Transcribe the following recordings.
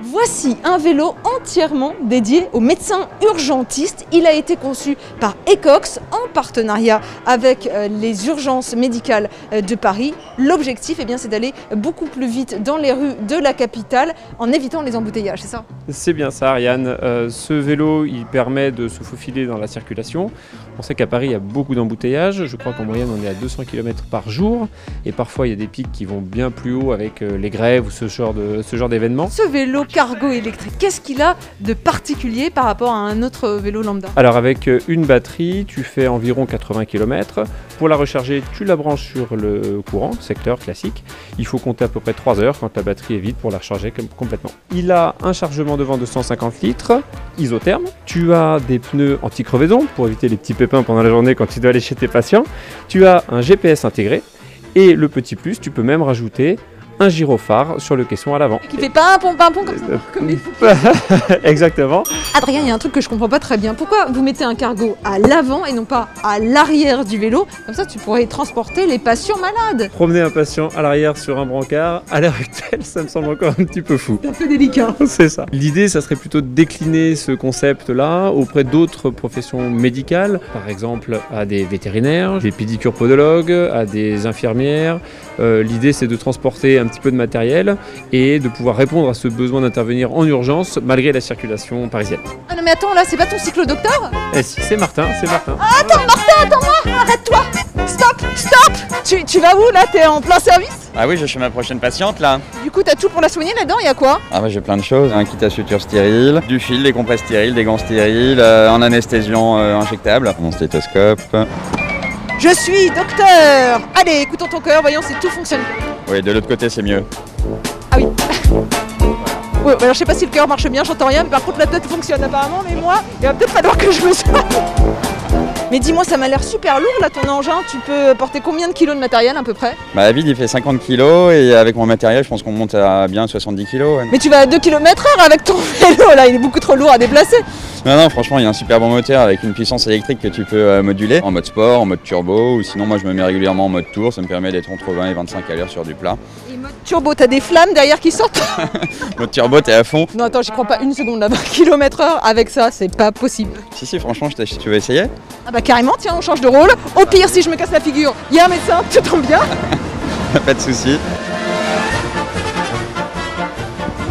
Voici un vélo entièrement dédié aux médecins urgentistes. Il a été conçu par Ecox en partenariat avec les urgences médicales de Paris. L'objectif, c'est d'aller beaucoup plus vite dans les rues de la capitale en évitant les embouteillages, c'est ça? C'est bien ça, Ariane. Ce vélo, il permet de se faufiler dans la circulation. On sait qu'à Paris, il y a beaucoup d'embouteillages. Je crois qu'en moyenne, on est à 200 km par jour. Et parfois, il y a des pics qui vont bien plus haut avec les grèves ou ce genre d'événements. Ce vélo cargo électrique, qu'est-ce qu'il a de particulier par rapport à un autre vélo lambda? Alors avec une batterie, tu fais environ 80 km. Pour la recharger, tu la branches sur le courant, secteur classique. Il faut compter à peu près 3 heures quand la batterie est vide pour la recharger complètement. Il a un chargement devant de 150 litres, isotherme. Tu as des pneus anti-crevaison pour éviter les petits pépins pendant la journée quand tu dois aller chez tes patients. Tu as un GPS intégré et le petit plus, tu peux même rajouter un gyrophare sur le caisson à l'avant. Qui fait pas un pont comme ça, comme il faut. Exactement. Adrien, il y a un truc que je comprends pas très bien. Pourquoi vous mettez un cargo à l'avant et non pas à l'arrière du vélo? Comme ça, tu pourrais transporter les patients malades. Promener un patient à l'arrière sur un brancard, à l'heure actuelle, ça me semble encore un petit peu fou. C'est un peu délicat. C'est ça. L'idée, ça serait plutôt de décliner ce concept-là auprès d'autres professions médicales, par exemple à des vétérinaires, des pédicures-podologues, à des infirmières. L'idée, c'est de transporter un petit peu de matériel et de pouvoir répondre à ce besoin d'intervenir en urgence malgré la circulation parisienne. Ah non mais attends, là, c'est pas ton cyclo-docteur? Eh si, c'est Martin, c'est Martin. Ah, attends, Martin, attends-moi! Arrête-toi! Stop! Tu vas où, là? T'es en plein service? Ah oui, je suis ma prochaine patiente là. Du coup, t'as tout pour la soigner là-dedans, il y a quoi? Ah bah j'ai plein de choses, un kit à suture stérile, du fil, des compresses stériles, des gants stériles, un anesthésiant injectable, mon stéthoscope. Je suis docteur! Allez, écoutons ton cœur, voyons si tout fonctionne. Oui, de l'autre côté c'est mieux. Ah oui. Ouais, alors je sais pas si le cœur marche bien, j'entends rien, mais par contre la tête fonctionne apparemment, mais moi, il va peut-être falloir que je me soigne. Mais dis-moi, ça m'a l'air super lourd là ton engin, tu peux porter combien de kilos de matériel à peu près? Bah la vide il fait 50 kg et avec mon matériel je pense qu'on monte à bien 70 kg. Ouais. Mais tu vas à 2 km/h avec ton vélo là, il est beaucoup trop lourd à déplacer. Non, franchement il y a un super bon moteur avec une puissance électrique que tu peux moduler en mode sport, en mode turbo ou sinon moi je me mets régulièrement en mode tour, ça me permet d'être entre 20 et 25 à l'heure sur du plat. Et mode turbo, t'as des flammes derrière qui sortent? Mode turbo t'es à fond. Non attends, j'y crois pas une seconde là, 20 km/h avec ça, c'est pas possible. Si franchement tu veux essayer? Ah bah carrément, tiens on change de rôle. Au pire si je me casse la figure, il y a un médecin, tout tombe bien. Pas de soucis.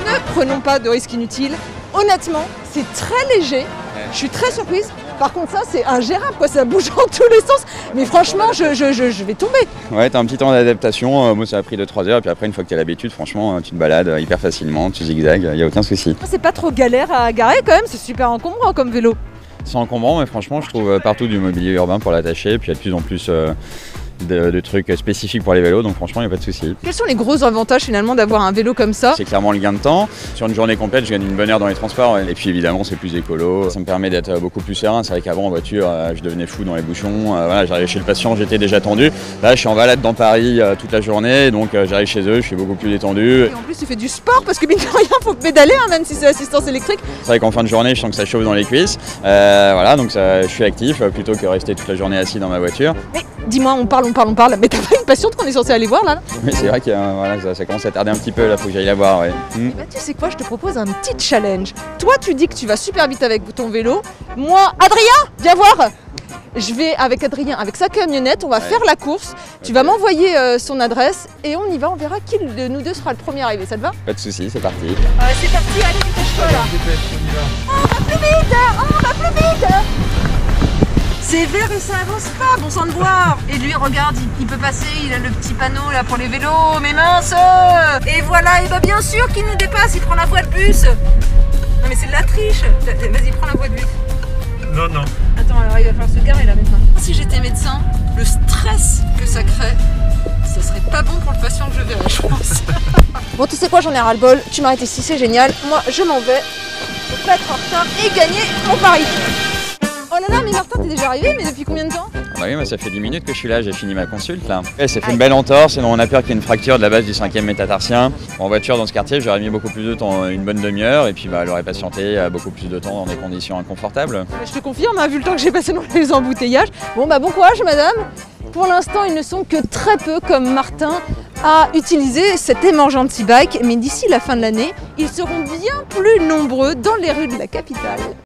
Ne prenons pas de risques inutiles. Honnêtement, c'est très léger. Je suis très surprise. Par contre, ça, c'est ingérable, quoi. Ça bouge en tous les sens. Mais franchement, je vais tomber. Ouais, t'as un petit temps d'adaptation. Moi, ça a pris 2-3 heures. Et puis après, une fois que t'as l'habitude, franchement, tu te balades hyper facilement. Tu zigzags, y a aucun souci. C'est pas trop galère à garer quand même. C'est super encombrant comme vélo. C'est encombrant, mais franchement, je trouve partout du mobilier urbain pour l'attacher. Puis il y a de plus en plus de trucs spécifiques pour les vélos, donc franchement il n'y a pas de souci. Quels sont les gros avantages finalement d'avoir un vélo comme ça? C'est clairement le gain de temps. Sur une journée complète, je gagne une bonne heure dans les transports et puis évidemment c'est plus écolo. Ça me permet d'être beaucoup plus serein. C'est vrai qu'avant en voiture, je devenais fou dans les bouchons. Voilà, j'arrivais chez le patient, j'étais déjà tendu. Là, je suis en balade dans Paris toute la journée, donc j'arrive chez eux, je suis beaucoup plus détendu. Et en plus, tu fais du sport parce que mine de rien, faut pédaler, même si c'est assistance électrique. C'est vrai qu'en fin de journée, je sens que ça chauffe dans les cuisses. Voilà, donc je suis actif plutôt que rester toute la journée assis dans ma voiture. Mais dis-moi, on parle, mais t'as pas une patiente qu'on est censé aller voir là? Oui, c'est vrai que voilà, ça commence à tarder un petit peu, là, faut que j'aille la voir. Ouais. Et bah, tu sais quoi, je te propose un petit challenge. Toi, tu dis que tu vas super vite avec ton vélo. Moi, Adrien, viens voir. Je vais avec Adrien, avec sa camionnette, on va faire la course. Tu vas m'envoyer son adresse et on y va, on verra qui de nous deux sera le premier arrivé. Ça te va? Pas de soucis, c'est parti. C'est parti, allez, dépêche-toi là. On va plus vite, on va plus vite. C'est vert et ça avance pas, bon sang de boire. Et lui, regarde, il peut passer, il a le petit panneau là pour les vélos, mais mince. Et voilà, et bah bien sûr qu'il nous dépasse, il prend la voie de bus. Non mais c'est de la triche. Vas-y, prends la voie de bus. Non. Attends, alors il va falloir se garer là maintenant. Si j'étais médecin, le stress que ça crée, ça serait pas bon pour le patient que je verrais, je pense. Bon, tu sais quoi, j'en ai ras-le-bol. Tu m'arrêtes ici, c'est génial. Moi, je m'en vais. Pour pas être en retard et gagner mon pari. Oh là là, mais Martin, t'es déjà arrivé, mais depuis combien de temps? Bah oui, moi ça fait 10 minutes que je suis là, j'ai fini ma consulte là. Ouais, c'est fait une belle entorse, et on a peur qu'il y ait une fracture de la base du 5e métatarsien. En voiture dans ce quartier, j'aurais mis beaucoup plus de temps, une bonne demi-heure, et puis elle aurait patienté beaucoup plus de temps dans des conditions inconfortables. Je te confirme, vu le temps que j'ai passé dans les embouteillages. Bon courage madame. Pour l'instant, ils ne sont que très peu comme Martin. à utiliser cet Emergency Bike, mais d'ici la fin de l'année, ils seront bien plus nombreux dans les rues de la capitale.